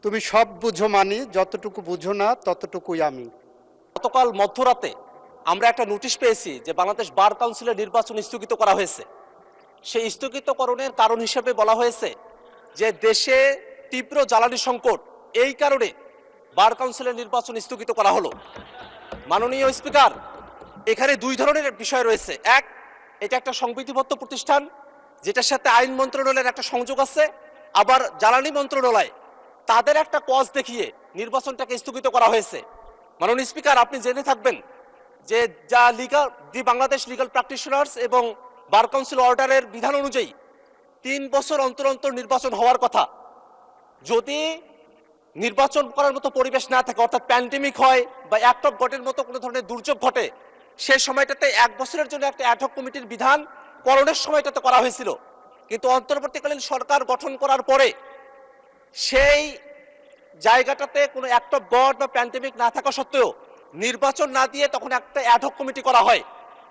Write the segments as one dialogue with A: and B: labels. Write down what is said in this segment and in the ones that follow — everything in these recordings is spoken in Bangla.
A: তুমি সব বুঝো মানি, যতটুকু বুঝো না ততটুকুই আমি।
B: গতকাল মধ্যরাতে আমরা একটা নোটিশ পেয়েছি যে বাংলাদেশ বার কাউন্সিলের নির্বাচন স্থগিত করা হয়েছে। সেই স্থগিতকরণের কারণ হিসেবে বলা হয়েছে যে দেশে তীব্র জ্বালানি সংকট, এই কারণে বার কাউন্সিলের নির্বাচন স্থগিত করা হলো। মাননীয় স্পিকার, এখানে দুই ধরনের বিষয় রয়েছে। এক, এটা একটা সংবিধিবদ্ধ প্রতিষ্ঠান যেটার সাথে আইন মন্ত্রণালয়ের একটা সংযোগ আছে, আবার জ্বালানি মন্ত্রণালয় তাদের একটা কজ দেখিয়ে নির্বাচনটাকে স্থগিত করা হয়েছে। মাননীয় স্পিকার, আপনি জেনে থাকবেন যে দি বাংলাদেশ লিগাল প্র্যাকটিশনার্স এবং বার কাউন্সিল অর্ডারের বিধান অনুযায়ী 3 বছর অন্তর অন্তর নির্বাচন হওয়ার কথা। যদি নির্বাচন করার মতো পরিবেশ না থাকে, অর্থাৎ প্যান্ডেমিক হয় বা অ্যাক্ট অফ গডের মতো কোনো ধরনের দুর্যোগ ঘটে, সেই সময়টাতে 1 বছরের জন্য একটা অ্যাডহক কমিটির বিধান করণের সময়টাতে করা হয়েছিল। কিন্তু অন্তর্বর্তীকালীন সরকার গঠন করার পরে সেই জায়গাটাতে কোনো অ্যাক্ট অফ গড বা প্যান্ডেমিক না থাকা সত্ত্বেও নির্বাচন না দিয়ে তখন একটা অ্যাডহক কমিটি করা হয়।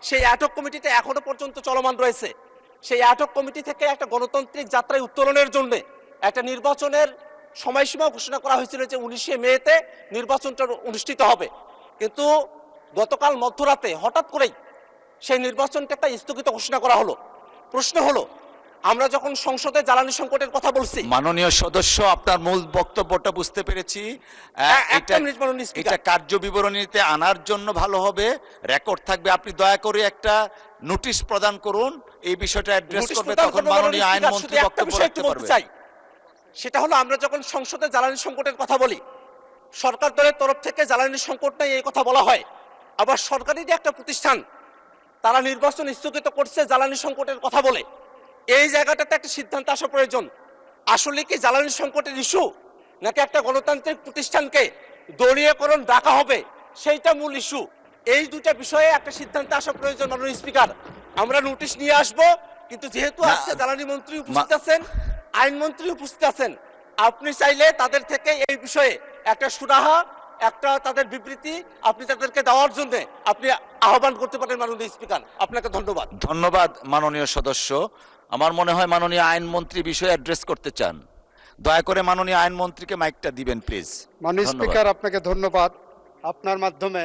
B: সেই অ্যাডহক কমিটিতে এখনো পর্যন্ত চলমান রয়েছে। সেই অ্যাডহক কমিটি থেকে একটা গণতান্ত্রিক যাত্রায় উত্তরণের জন্য একটা নির্বাচনের সময়সীমা ঘোষণা করা হয়েছিল যে 19শে মেতে নির্বাচনটা অনুষ্ঠিত হবে। কিন্তু গতকাল মধ্যরাতে হঠাৎ করেই সেই নির্বাচনটা স্থগিত ঘোষণা করা হলো। প্রশ্ন হলো, আমরা যখন সংসদে জ্বালানি সংকটের কথা বলছি,
C: মাননীয় সদস্য, আপনার মূল বক্তব্যটা বুঝতে পেরেছি। এটা কার্য বিবরণীতে আনার জন্য ভালো হবে, রেকর্ড থাকবে। আপনি দয়া করে একটা নোটিশ প্রদান করুন, এই বিষয়টা অ্যাড্রেস করবে, তখন মাননীয় আইনমন্ত্রী বক্তব্য রাখতে পারবে।
B: সেটা হলো, আমরা যখন সংসদে জ্বালানি সংকটের কথা বলি, সরকার দলের তরফ থেকে জ্বালানি সংকট নেই এই কথা বলা হয়। আবার সরকারি যে একটা প্রতিষ্ঠান, তারা নির্বাচন স্থগিত করছে জ্বালানি সংকটের কথা বলে। এই জায়গাটাতে একটা সিদ্ধান্ত আসা প্রয়োজন। আসলে কি জ্বালানি সংকটের ইস্যু, নাকি একটা গণতান্ত্রিক প্রতিষ্ঠানকে দলীয়করণ ডাকা হবে, সেইটা মূল ইস্যু? এই দুটা বিষয়ে একটা সিদ্ধান্ত আসা প্রয়োজন। মাননীয় স্পিকার, আমরা নোটিশ নিয়ে আসব, কিন্তু যেহেতু আজকে জ্বালানি মন্ত্রী উপস্থিত আছেন, আইনমন্ত্রী উপস্থিত আছেন, আপনি চাইলে তাদের থেকে এই বিষয়ে একটা সুরাহা, একটা তাদের বিবৃতি আপনি তাদেরকে দেওয়ার জন্য আপনি আহ্বান করতে পারেন। মাননীয় স্পিকার, আপনাকে ধন্যবাদ।
C: ধন্যবাদ মাননীয় সদস্য। আমার মনে হয় মাননীয় আইনমন্ত্রী বিষয়ে অ্যাড্রেস করতে চান। দয়া করে মাননীয় আইনমন্ত্রীকে মাইকটা দিবেন প্লিজ।
A: মাননীয় স্পিকার, আপনাকে ধন্যবাদ। আপনার মাধ্যমে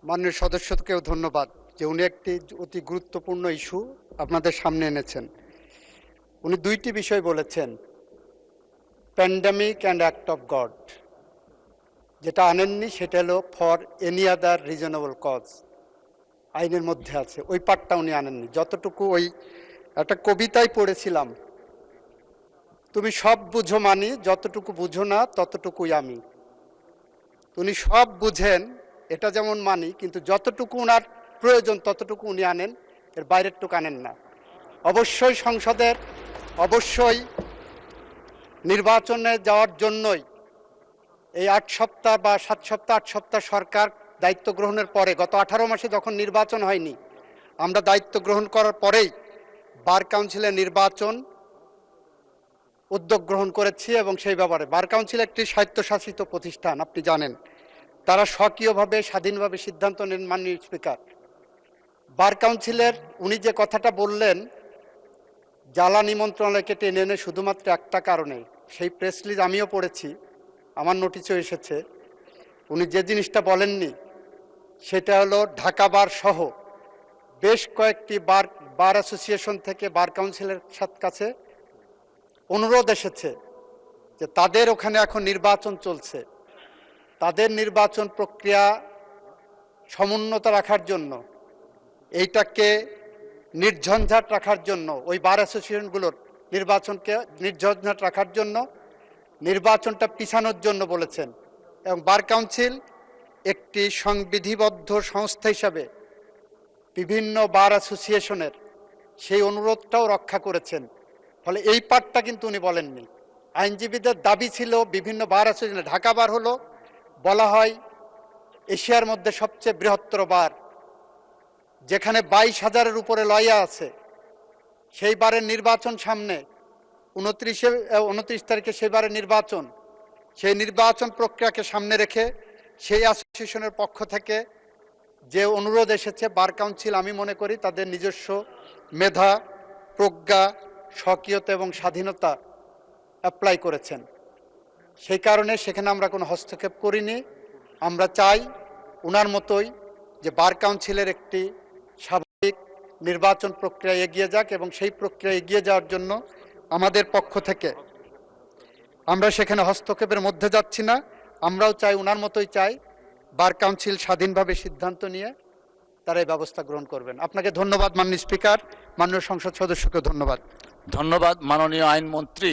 A: মাননীয় সদস্যকেও ধন্যবাদ যে উনি একটি অতি গুরুত্বপূর্ণ ইস্যু আপনাদের সামনে এনেছেন। উনি দুইটি বিষয় বলেছেন, pandemic and act of God. যেটা আনেননি সেটা হলো for any other reasonable cause, আইনের মধ্যে আছে, ওই পার্টটা উনি আনেননি। যতটুকু ওই একটা কবিতায় পড়েছিলাম, তুমি সব বুঝো মানি, যতটুকু বুঝো না ততটুকুই আমি। উনি সব বুঝেন, এটা যেমন মানি, কিন্তু যতটুকু ওনার প্রয়োজন ততটুকু উনি আনেন, এর বাইরের টুকু আনেন না। অবশ্যই সংসদের, অবশ্যই নির্বাচনে যাওয়ার জন্যই এই 8 সপ্তাহ বা 7 সপ্তাহ 8 সপ্তাহ সরকার দায়িত্ব গ্রহণের পরে, গত 18 মাসে যখন নির্বাচন হয়নি, আমরা দায়িত্ব গ্রহণ করার পরেই বার কাউন্সিলের নির্বাচন উদ্যোগ গ্রহণ করেছি। এবং সেই ব্যাপারে বার কাউন্সিল একটি স্বায়ত্তশাসিত প্রতিষ্ঠান, আপনি জানেন, তারা স্বকীয়ভাবে স্বাধীনভাবে সিদ্ধান্ত নেন। মাননীয় স্পিকার, বার কাউন্সিলের উনি যে কথাটা বললেন জ্বালানি মন্ত্রণালয়কে টেনে এনে শুধুমাত্র একটা কারণে, সেই প্রেস রিলিজ আমিও পড়েছি, আমার নোটিশেও এসেছে। উনি যে জিনিসটা বলেননি সেটা হলো ঢাকা বার সহ বেশ কয়েকটি বার অ্যাসোসিয়েশন থেকে বার কাউন্সিলের কাছে অনুরোধ এসেছে যে তাদের ওখানে এখন নির্বাচন চলছে, তাদের নির্বাচন প্রক্রিয়া সমুন্নত রাখার জন্য, এইটাকে নির্ঝঞ্ঝাট রাখার জন্য, ওই বার অ্যাসোসিয়েশনগুলোর নির্বাচনকে নির্ঝঞ্ঝাট রাখার জন্য, নির্বাচনটা পিছানোর জন্য বলেছেন। এবং বার কাউন্সিল একটি সংবিধিবদ্ধ সংস্থা হিসাবে বিভিন্ন বার অ্যাসোসিয়েশনের সেই অনুরোধটাও রক্ষা করেছেন। ফলে এই পার্টটা কিন্তু উনি বলেননি। আইনজীবীদের দাবি ছিল বিভিন্ন বার অ্যাসোসিয়েশন, ঢাকা বার হলো বলা হয় এশিয়ার মধ্যে সবচেয়ে বৃহত্তর বার, যেখানে 22,000-এর উপরে লয়া আছে। সেই বারের নির্বাচন সামনে, 29 তারিখে সেই বারের নির্বাচন, সেই নির্বাচন প্রক্রিয়াকে সামনে রেখে সেই অ্যাসোসিয়েশনের পক্ষ থেকে যে অনুরোধ এসেছে, বার কাউন্সিল আমি মনে করি তাদের নিজস্ব মেধা, প্রজ্ঞা, স্বকীয়তা এবং স্বাধীনতা অ্যাপ্লাই করেছেন। সেই কারণে সেখানে আমরা কোনো হস্তক্ষেপ করিনি। আমরা চাই ওনার মতোই যে বার কাউন্সিলের একটি স্বাভাবিক নির্বাচন প্রক্রিয়া এগিয়ে যাক, এবং সেই প্রক্রিয়া এগিয়ে যাওয়ার জন্য আমাদের পক্ষ থেকে আমরা সেখানে হস্তক্ষেপের মধ্যে যাচ্ছি না। আমরাও চাই, ওনার মতোই চাই, বার কাউন্সিল স্বাধীনভাবে সিদ্ধান্ত নিয়ে তারা এই ব্যবস্থা গ্রহণ করবেন। আপনাকে ধন্যবাদ মাননীয় স্পিকার, মাননীয় সংসদ সদস্যকে ধন্যবাদ।
C: ধন্যবাদ মাননীয় আইনমন্ত্রী।